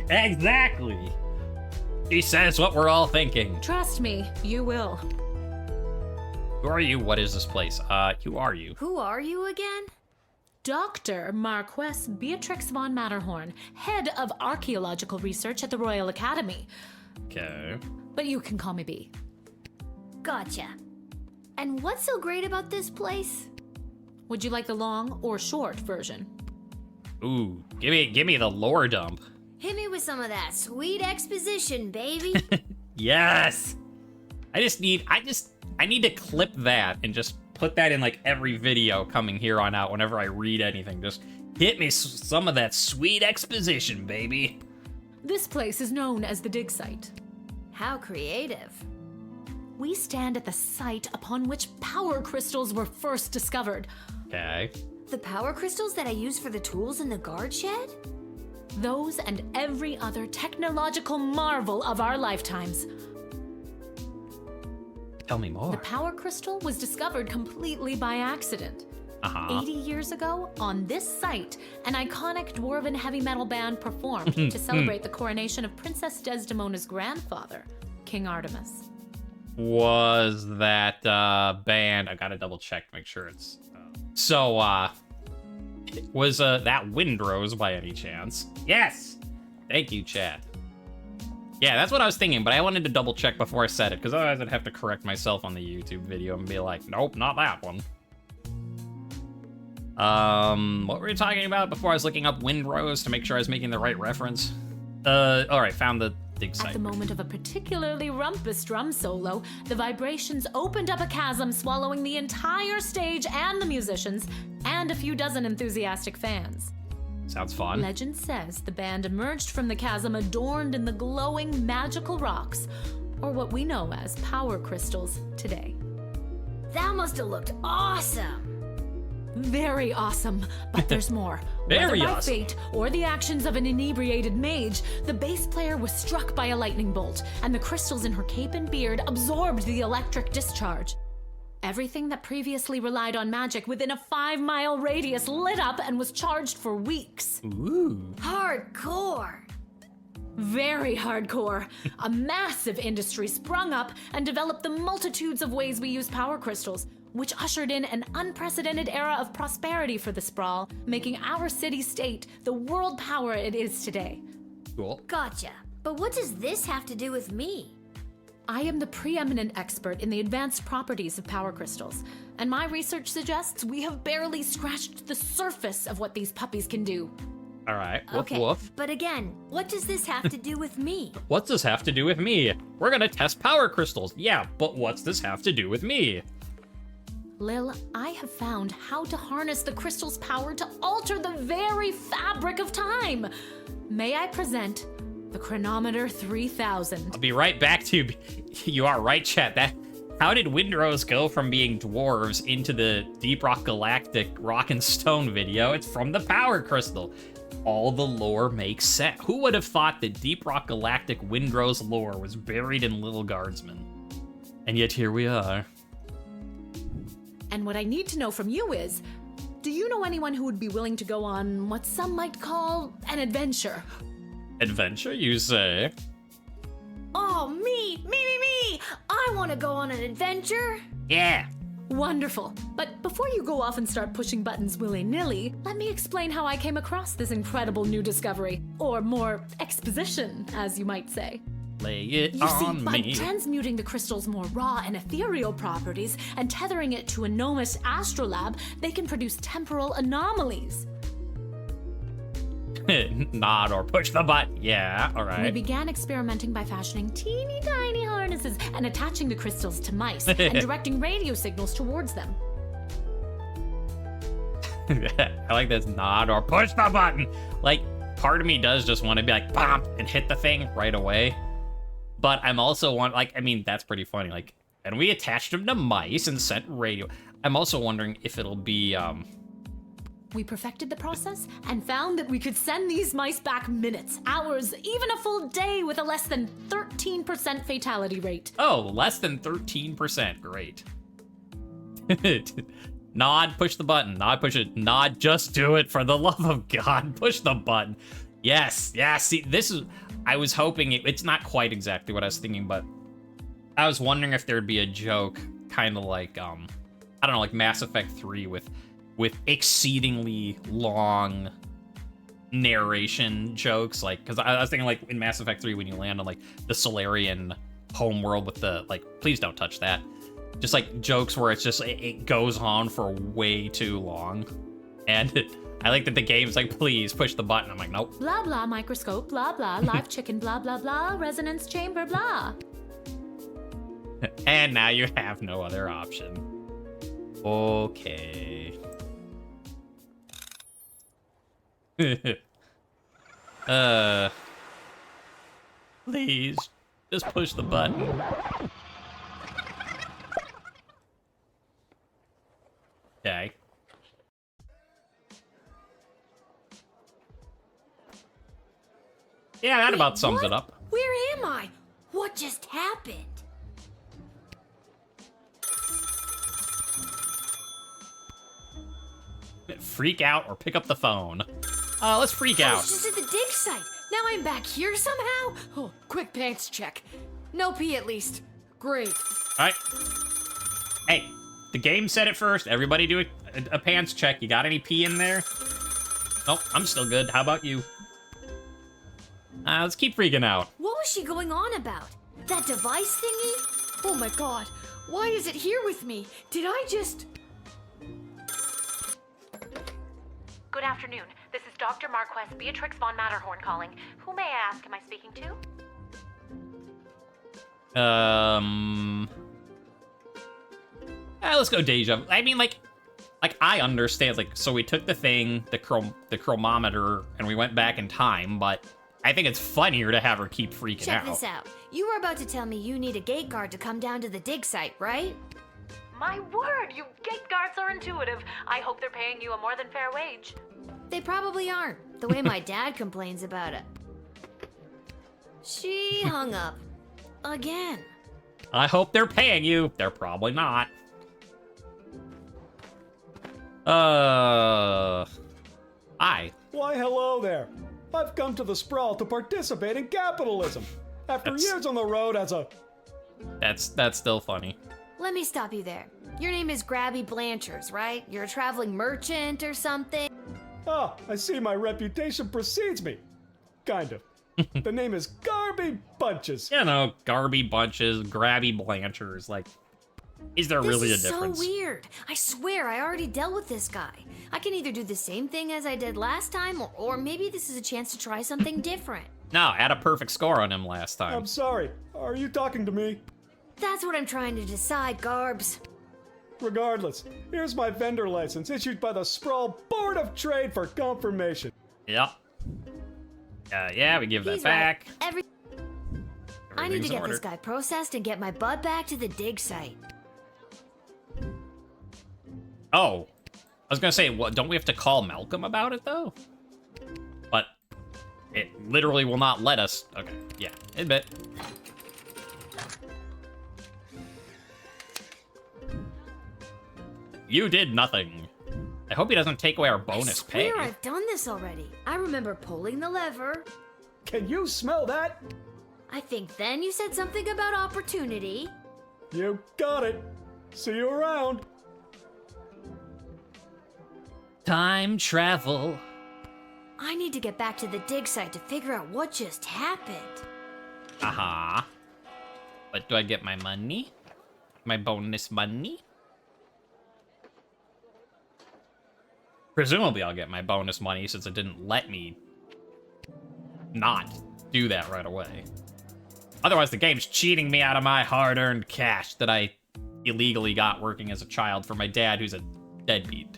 Exactly. He says what we're all thinking. Trust me, you will. Who are you? What is this place? Who are you? Who are you again? Dr. Marquess Beatrix von Matterhorn, head of archaeological research at the Royal Academy. Okay. But you can call me B. Gotcha. And what's so great about this place? Would you like the long or short version? Ooh, give me the lore dump. Hit me with some of that sweet exposition, baby. Yes. I need to clip that and just put that in like every video coming here on out whenever I read anything. Just hit me some of that sweet exposition, baby. This place is known as the dig site. How creative. We stand at the site upon which power crystals were first discovered. Okay. The power crystals that I use for the tools in the guard shed? Those and every other technological marvel of our lifetimes. Tell me more. The power crystal was discovered completely by accident. 80 years ago, on this site, an iconic dwarven heavy metal band performed to celebrate the coronation of Princess Desdemona's grandfather, King Artemis. Was that band? I gotta double check to make sure it's. Was that Windrose by any chance? Yes! Thank you, chat. Yeah, that's what I was thinking, but I wanted to double check before I said it, because otherwise I'd have to correct myself on the YouTube video and be like, nope, not that one. What were we talking about before I was looking up Windrose to make sure I was making the right reference? Alright, found the dig site. At the moment of a particularly rumpus drum solo, the vibrations opened up a chasm, swallowing the entire stage and the musicians, and a few dozen enthusiastic fans. Sounds fun. Legend says the band emerged from the chasm adorned in the glowing magical rocks, or what we know as power crystals today. That must have looked awesome. Very awesome, but there's more. Very Whether by awesome. fate or the actions of an inebriated mage, the bass player was struck by a lightning bolt, and the crystals in her cape and beard absorbed the electric discharge. Everything that previously relied on magic within a 5-mile radius lit up and was charged for weeks. Ooh. Hardcore. Very hardcore. A massive industry sprung up and developed the multitudes of ways we use power crystals, which ushered in an unprecedented era of prosperity for the Sprawl, making our city-state the world power it is today. Cool. Gotcha. But what does this have to do with me? I am the preeminent expert in the advanced properties of power crystals, and my research suggests we have barely scratched the surface of what these puppies can do. All right. Woof Okay, woof. but again, what does this have to do with me? What's this have to do with me? We're gonna test power crystals. Yeah, but what's this have to do with me? Lil, I have found how to harness the crystal's power to alter the very fabric of time. May I present the Chronometer 3000? I'll be right back to you. You are right, chat. How did Windrose go from being dwarves into the Deep Rock Galactic Rock and Stone video? It's from the Power Crystal. All the lore makes sense. Who would have thought that Deep Rock Galactic Windrose lore was buried in Lil Guardsman? And yet here we are. And what I need to know from you is, do you know anyone who would be willing to go on what some might call an adventure? Adventure, you say? Oh, me! I want to go on an adventure. Yeah. Wonderful. But before you go off and start pushing buttons willy-nilly, let me explain how I came across this incredible new discovery. Or more, exposition, as you might say. Lay it You see, on by me. transmuting the crystal's more raw and ethereal properties and tethering it to a gnomish astrolab, they can produce temporal anomalies. Nod or push the button. Yeah, all We right. began experimenting by fashioning teeny tiny harnesses and attaching the crystals to mice and directing radio signals towards them. I like this nod or push the button. Like, part of me does just want to be like, bam, and hit the thing right away. But I'm also that's pretty funny. Like, and we attached them to mice and sent radio. I'm also wondering if it'll be, We perfected the process and found that we could send these mice back minutes, hours, even a full day with a less than 13% fatality rate. oh, less than 13%. Great. Nod, push the button. Nod, push it. Nod, just do it. For the love of God, push the button. Yes, see, this is... I was hoping it's not quite exactly what I was thinking, but I was wondering if there'd be a joke, kind of like, I don't know, like Mass Effect 3 with exceedingly long narration jokes, like, because I was thinking, like, in Mass Effect 3 when you land on, like, the Solarian homeworld with the, like, please don't touch that. Just, like, jokes where it's just, it goes on for way too long. And I like that the game's like, please push the button. I'm like, nope. Blah blah microscope, blah blah, live chicken, blah blah blah, resonance chamber, blah. And now you have no other option. Okay. Please, just push the button. Okay. Yeah, that about sums What? it up. Where am I? What just happened? Freak out or pick up the phone. Let's freak I out. was just at the dig site. Now I'm back here somehow? Oh, quick pants check. No pee at least. Great. All right. Hey, the game said it first. Everybody do a pants check. You got any pee in there? Nope, I'm still good. How about you? Let's keep freaking out. What was she going on about? That device thingy? Oh my god. Why is it here with me? Did I just... Good afternoon. This is Dr. Marquess Beatrix von Matterhorn calling. Who may I ask am I speaking to? Let's go Deja. I mean, like I understand. Like, so we took the thing, the chromometer, and we went back in time. But I think it's funnier to have her keep freaking Check out. this out. You were about to tell me you need a gate guard to come down to the dig site, right? My word, you gate guards are intuitive. I hope they're paying you a more than fair wage. They probably aren't, the way my dad complains about it. She hung up. Again. I hope they're paying you. They're probably not. Hi. Why, hello there. I've come to the Sprawl to participate in capitalism. After years on the road as a... That's still funny. Let me stop you there. Your name is Grabby Blanchers, right? You're a traveling merchant or something? Ah, I see my reputation precedes me. Kind of. The name is Garby Bunches. You know, Garby Bunches, Grabby Blanchers, like, is there really a difference? This is so weird. I swear I already dealt with this guy. I can either do the same thing as I did last time, or maybe this is a chance to try something different. No, I had a perfect score on him last time. I'm sorry. Are you talking to me? That's what I'm trying to decide, Garbs. Regardless, here's my vendor license issued by the Sprawl Board of Trade for confirmation. Yep. Yeah, we give that He's back. right. I need to Everything's in get this order. guy processed and get my butt back to the dig site. Oh, I was gonna say, what? Don't we have to call Malcolm about it though? But it literally will not let us. Okay, yeah, admit. You did nothing. I hope he doesn't take away our bonus I pay. swear I've done this already. I remember pulling the lever. Can you smell that? I think then you said something about opportunity. You got it. See you around. Time travel. I need to get back to the dig site to figure out what just happened. Aha. But do I get my money? My bonus money? Presumably I'll get my bonus money since it didn't let me not do that right away. Otherwise the game's cheating me out of my hard-earned cash that I illegally got working as a child for my dad who's a deadbeat.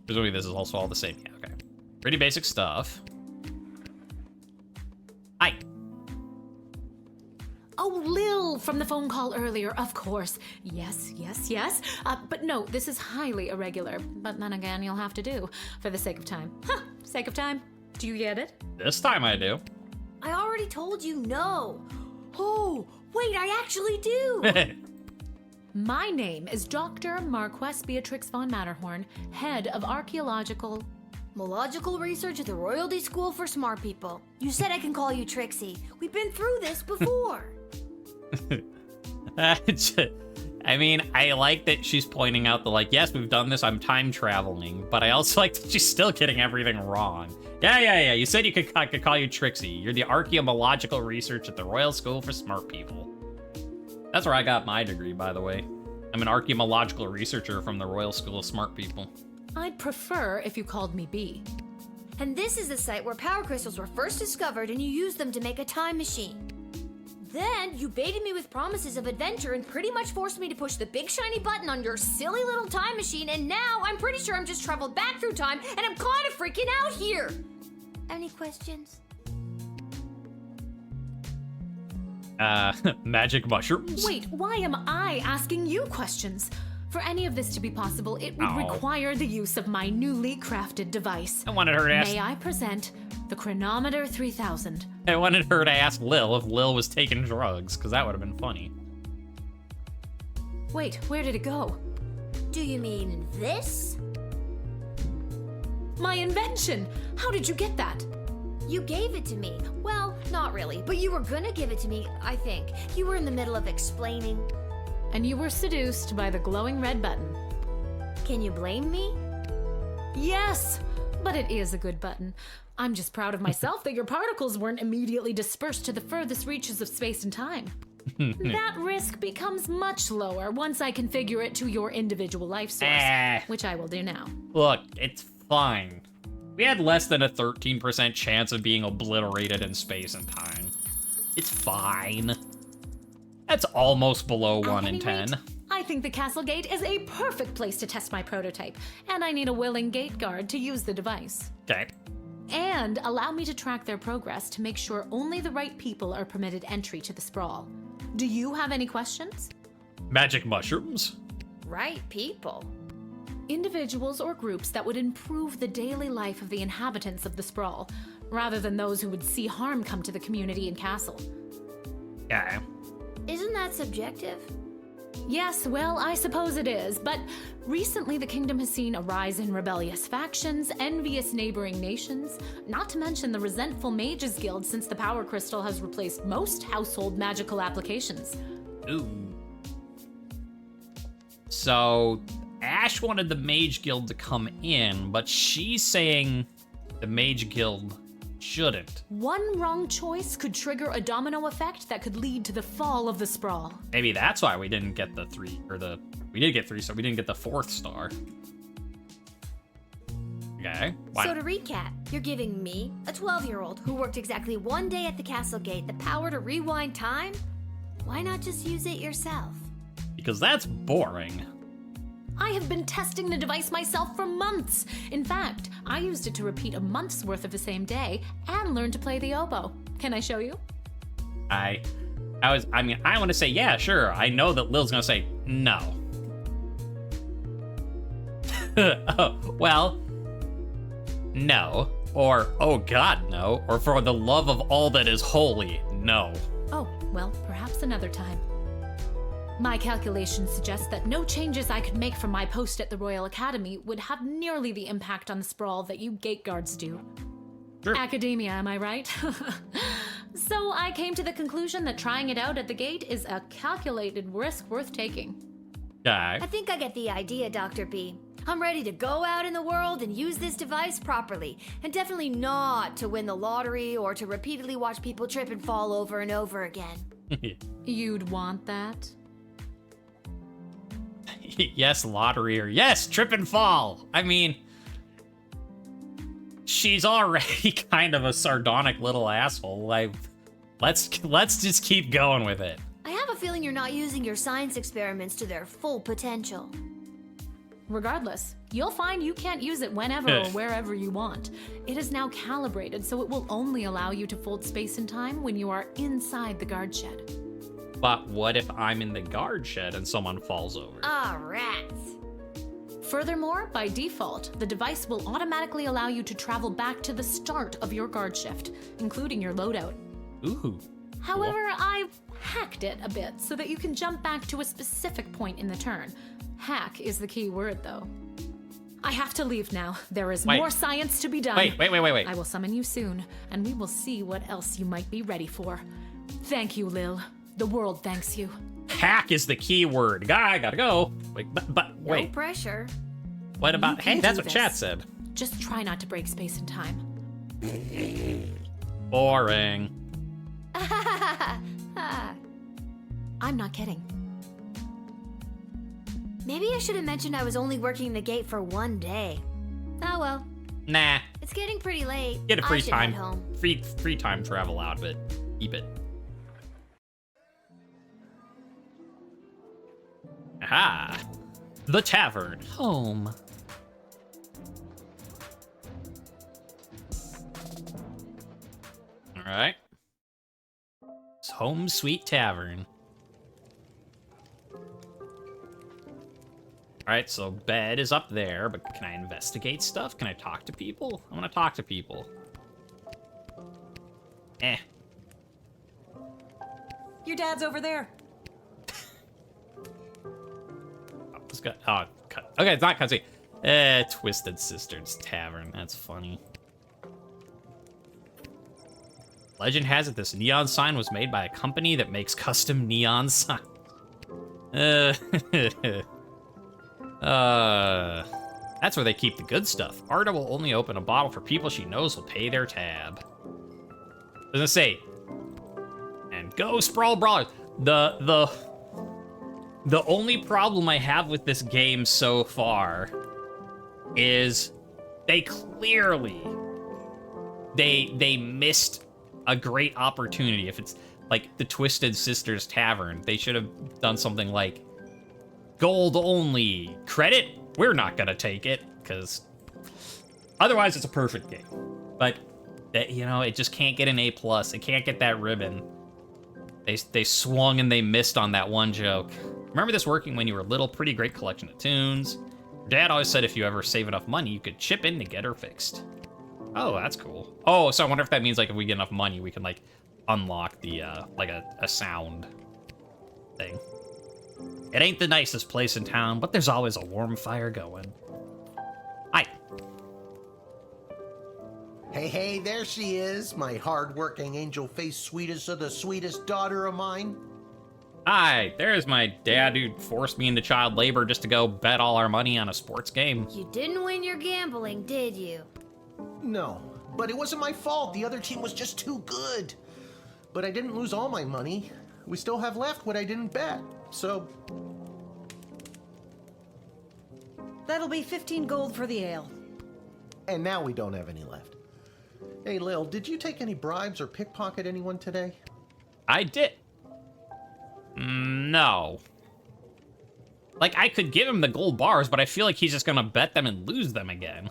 Presumably this is also all the same. Yeah, okay. Pretty basic stuff. Hi. Oh, Lil from the phone call earlier, of course. Yes, yes, yes. But no, this is highly irregular. But then again, you'll have to do for the sake of time. Huh, sake of time. Do you get it? This time I do. I already told you no. Oh, wait, I actually do. My name is Dr. Marquess Beatrix von Matterhorn, head of archaeological... Mological research at the Royalty School for Smart People. You said I can call you Trixie. We've been through this before. I mean, I like that she's pointing out the, yes, we've done this, I'm time traveling, but I also like that she's still getting everything wrong. Yeah, you said I could call you Trixie. You're the archaeological research at the Royal School for Smart People. That's where I got my degree, by the way. I'm an archaeological researcher from the Royal School of Smart People. I'd prefer if you called me B. And this is the site where power crystals were first discovered and you used them to make a time machine. Then you baited me with promises of adventure and pretty much forced me to push the big shiny button on your silly little time machine, and now I'm pretty sure I'm just traveled back through time and I'm kind of freaking out here. Any questions? Magic mushrooms? Wait, why am I asking you questions? For any of this to be possible, it would require the use of my newly crafted device. I wanted her to ask... May I present the Chronometer 3000? I wanted her to ask Lil if Lil was taking drugs, because that would have been funny. Wait, where did it go? Do you mean this? My invention! How did you get that? You gave it to me. Well, not really, but you were gonna give it to me, I think. You were in the middle of explaining. And you were seduced by the glowing red button. Can you blame me? Yes, but it is a good button. I'm just proud of myself that your particles weren't immediately dispersed to the furthest reaches of space and time. That risk becomes much lower once I configure it to your individual life source, which I will do now. Look, it's fine. We had less than a 13% chance of being obliterated in space and time. It's fine. That's almost below 1 in 10. I think the castle gate is a perfect place to test my prototype, and I need a willing gate guard to use the device. Okay. And allow me to track their progress to make sure only the right people are permitted entry to the Sprawl. Do you have any questions? Magic mushrooms? Right people. Individuals or groups that would improve the daily life of the inhabitants of the Sprawl, rather than those who would see harm come to the community and castle. Yeah. Isn't that subjective? Yes, well, I suppose it is, but recently the kingdom has seen a rise in rebellious factions, envious neighboring nations, not to mention the resentful Mages Guild since the Power Crystal has replaced most household magical applications. Ooh. So, Ash wanted the Mage Guild to come in, but she's saying the Mage Guild shouldn't. One wrong choice could trigger a domino effect that could lead to the fall of the Sprawl. Maybe that's why we didn't get the 3, or the... We did get 3 stars, we didn't get the 4th star. Okay. So to recap, you're giving me, a 12-year-old who worked exactly 1 day at the castle gate, the power to rewind time? Why not just use it yourself? Because that's boring. I have been testing the device myself for months. In fact, I used it to repeat a month's worth of the same day and learn to play the oboe. Can I show you? I want to say, yeah, sure. I know that Lil's gonna say, no. Oh, well, no. Or, oh god, no. Or for the love of all that is holy, no. Oh, well, perhaps another time. My calculations suggest that no changes I could make from my post at the Royal Academy would have nearly the impact on the Sprawl that you gate guards do. Sure. Academia, am I right? So I came to the conclusion that trying it out at the gate is a calculated risk worth taking. Okay. I think I get the idea, Dr. B. I'm ready to go out in the world and use this device properly, and definitely not to win the lottery or to repeatedly watch people trip and fall over and over again. You'd want that? Yes, lottery, or yes, trip and fall. I mean, she's already kind of a sardonic little asshole. Let's just keep going with it. I have a feeling you're not using your science experiments to their full potential. Regardless, you'll find you can't use it whenever or wherever you want. It is now calibrated, so it will only allow you to fold space and time when you are inside the guard shed. But what if I'm in the guard shed and someone falls over? Ah, rats. Furthermore, by default, the device will automatically allow you to travel back to the start of your guard shift, including your loadout. Ooh. However, I've hacked it a bit so that you can jump back to a specific point in the turn. Hack is the key word, though. I have to leave now. There is more science to be done. Wait. I will summon you soon, and we will see what else you might be ready for. Thank you, Lil. The world thanks you. Hack is the key word. I gotta go. Wait, but wait. No pressure. What about? Hey, that's what chat said. Just try not to break space and time. Boring. I'm not kidding. Maybe I should have mentioned I was only working the gate for one day. Oh well. Nah. It's getting pretty late. Get a free I should time. head home. Free time travel out of it. Keep it. Aha! The tavern. Home. Alright. It's home sweet tavern. Alright, so bed is up there, but can I investigate stuff? Can I talk to people? I want to talk to people. Eh. Your dad's over there. Okay, it's not cutscene. Twisted Sisters Tavern. That's funny. Legend has it this neon sign was made by a company that makes custom neon signs. That's where they keep the good stuff. Arda will only open a bottle for people she knows will pay their tab. Doesn't it say? And go Sprawl Brawlers. The only problem I have with this game so far is they clearly they missed a great opportunity. If it's like the Twisted Sisters Tavern, they should have done something like gold only. Credit? We're not gonna take it, because otherwise it's a perfect game. But that, you know, it just can't get an A+. It can't get that ribbon. They swung and they missed on that one joke. Remember this working when you were little? Pretty great collection of tunes. Your dad always said if you ever save enough money, you could chip in to get her fixed. Oh, that's cool. Oh, so I wonder if that means, like, if we get enough money, we can, like, unlock the, like, a sound thing. It ain't the nicest place in town, but there's always a warm fire going. Hi. Hey, there she is, my hard-working, angel-faced sweetest of the sweetest daughter of mine. Hi, there's my dad who forced me into child labor just to go bet all our money on a sports game. You didn't win your gambling, did you? No, but it wasn't my fault. The other team was just too good. But I didn't lose all my money. We still have left what I didn't bet, so... That'll be 15 gold for the ale. And now we don't have any left. Hey, Lil, did you take any bribes or pickpocket anyone today? I did. No. Like, I could give him the gold bars, but I feel like he's just gonna bet them and lose them again.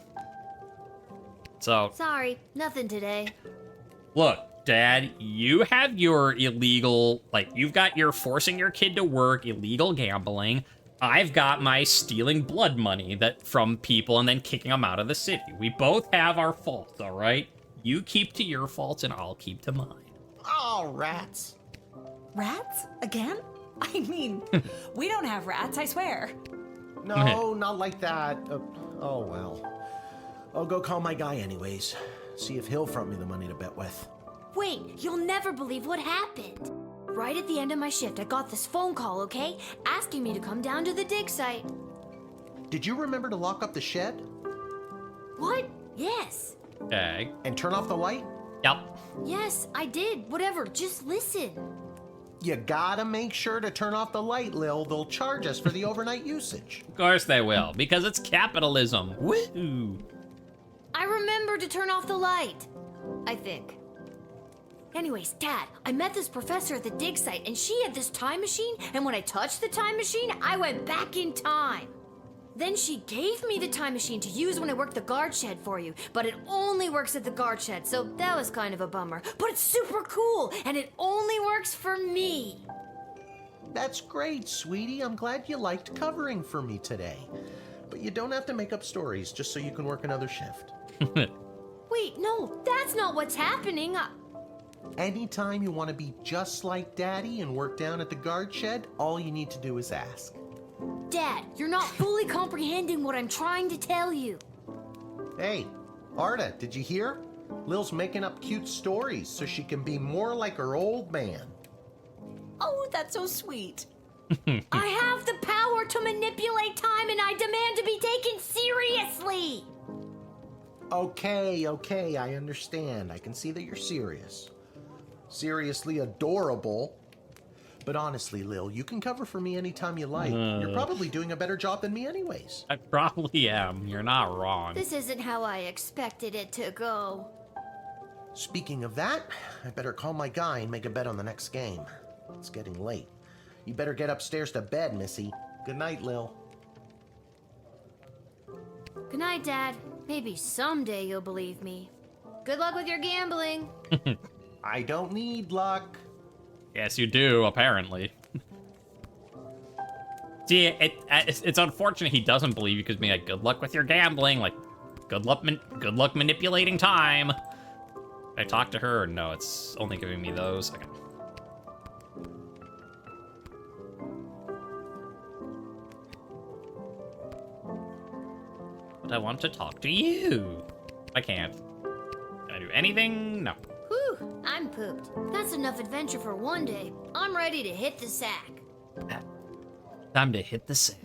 So... Sorry, nothing today. Look, Dad, you have your illegal, like, you've got your forcing your kid to work, illegal gambling. I've got my stealing blood money from people and then kicking them out of the city. We both have our faults, all right? You keep to your faults and I'll keep to mine. Oh, rats. Rats? Again? I mean, we don't have rats, I swear. No, not like that. Oh, well. I'll go call my guy anyways. See if he'll front me the money to bet with. Wait, you'll never believe what happened. Right at the end of my shift, I got this phone call, okay? Asking me to come down to the dig site. Did you remember to lock up the shed? What? Yes. Okay. And turn off the light? Yep. Yes, I did. Whatever, just listen. You gotta make sure to turn off the light, Lil. They'll charge us for the overnight usage. Of course they will, because it's capitalism. Woo! I remember to turn off the light. I think. Anyways, Dad, I met this professor at the dig site, and she had this time machine, and when I touched the time machine, I went back in time. Then she gave me the time machine to use when I work the guard shed for you, but it only works at the guard shed, so that was kind of a bummer. But it's super cool, and it only works for me. That's great, sweetie. I'm glad you liked covering for me today. But you don't have to make up stories just so you can work another shift. Wait, no, that's not what's happening. Anytime you want to be just like Daddy and work down at the guard shed, all you need to do is ask. Dad, you're not fully comprehending what I'm trying to tell you. Hey, Arda, did you hear? Lil's making up cute stories so she can be more like her old man. Oh, that's so sweet. I have the power to manipulate time and I demand to be taken seriously. Okay, I understand. I can see that you're serious. Seriously adorable. But honestly, Lil, you can cover for me anytime you like. You're probably doing a better job than me anyways. I probably am. You're not wrong. This isn't how I expected it to go. Speaking of that, I better call my guy and make a bet on the next game. It's getting late. You better get upstairs to bed, Missy. Good night, Lil. Good night, Dad. Maybe someday you'll believe me. Good luck with your gambling. I don't need luck. Yes, you do, apparently. See, it's unfortunate he doesn't believe you because being like, good luck with your gambling, like, good luck manipulating time. Did I talk to her? Or no, it's only giving me those. Okay. But I want to talk to you. I can't. Can I do anything? No. Whew, I'm pooped. That's enough adventure for one day. I'm ready to hit the sack. Time to hit the sack.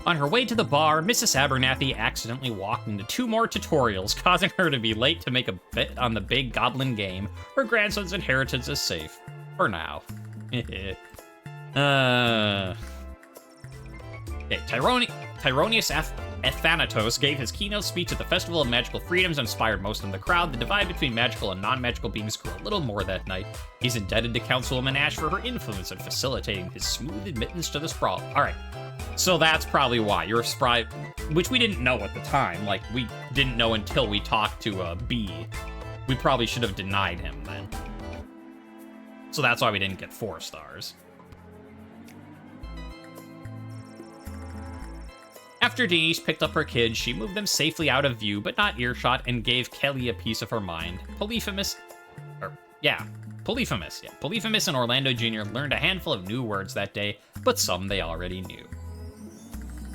On her way to the bar, Mrs. Abernathy accidentally walked into 2 more tutorials, causing her to be late to make a bet on the big goblin game. Her grandson's inheritance is safe. For now. Okay, Tyronius Athanatos gave his keynote speech at the Festival of Magical Freedoms and inspired most of the crowd. The divide between magical and non-magical beings grew a little more that night. He's indebted to Councilwoman Ash for her influence in facilitating his smooth admittance to the Sprawl. Alright, so that's probably why. You're surprised, which we didn't know at the time. Like, we didn't know until we talked to B. We probably should have denied him then. So that's why we didn't get 4 stars. After Denise picked up her kids, she moved them safely out of view, but not earshot, and gave Kelly a piece of her mind. Polyphemus and Orlando Jr. learned a handful of new words that day, but some they already knew.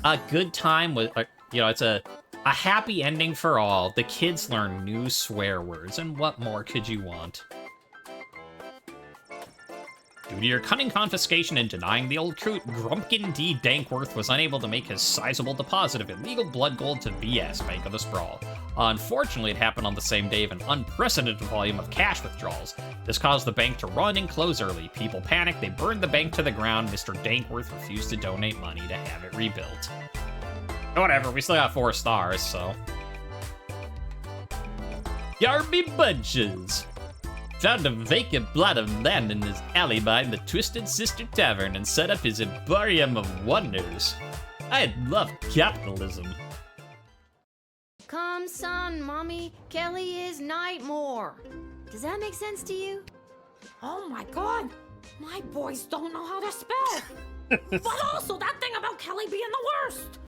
A good time was, it's a happy ending for all. The kids learned new swear words, and what more could you want? Due to your cunning confiscation and denying the old coot, Grumpkin D. Dankworth was unable to make his sizable deposit of illegal blood gold to BS, Bank of the Sprawl. Unfortunately, it happened on the same day of an unprecedented volume of cash withdrawals. This caused the bank to run and close early. People panicked, they burned the bank to the ground. Mr. Dankworth refused to donate money to have it rebuilt. Whatever, we still got 4 stars, so... Yarby Bunches! found a vacant plot of land in his alley behind the Twisted Sister Tavern and set up his Emporium of Wonders. I love capitalism. Come, son, mommy, Kelly is Nightmare. Does that make sense to you? Oh my god! My boys don't know how to spell! But also that thing about Kelly being the worst!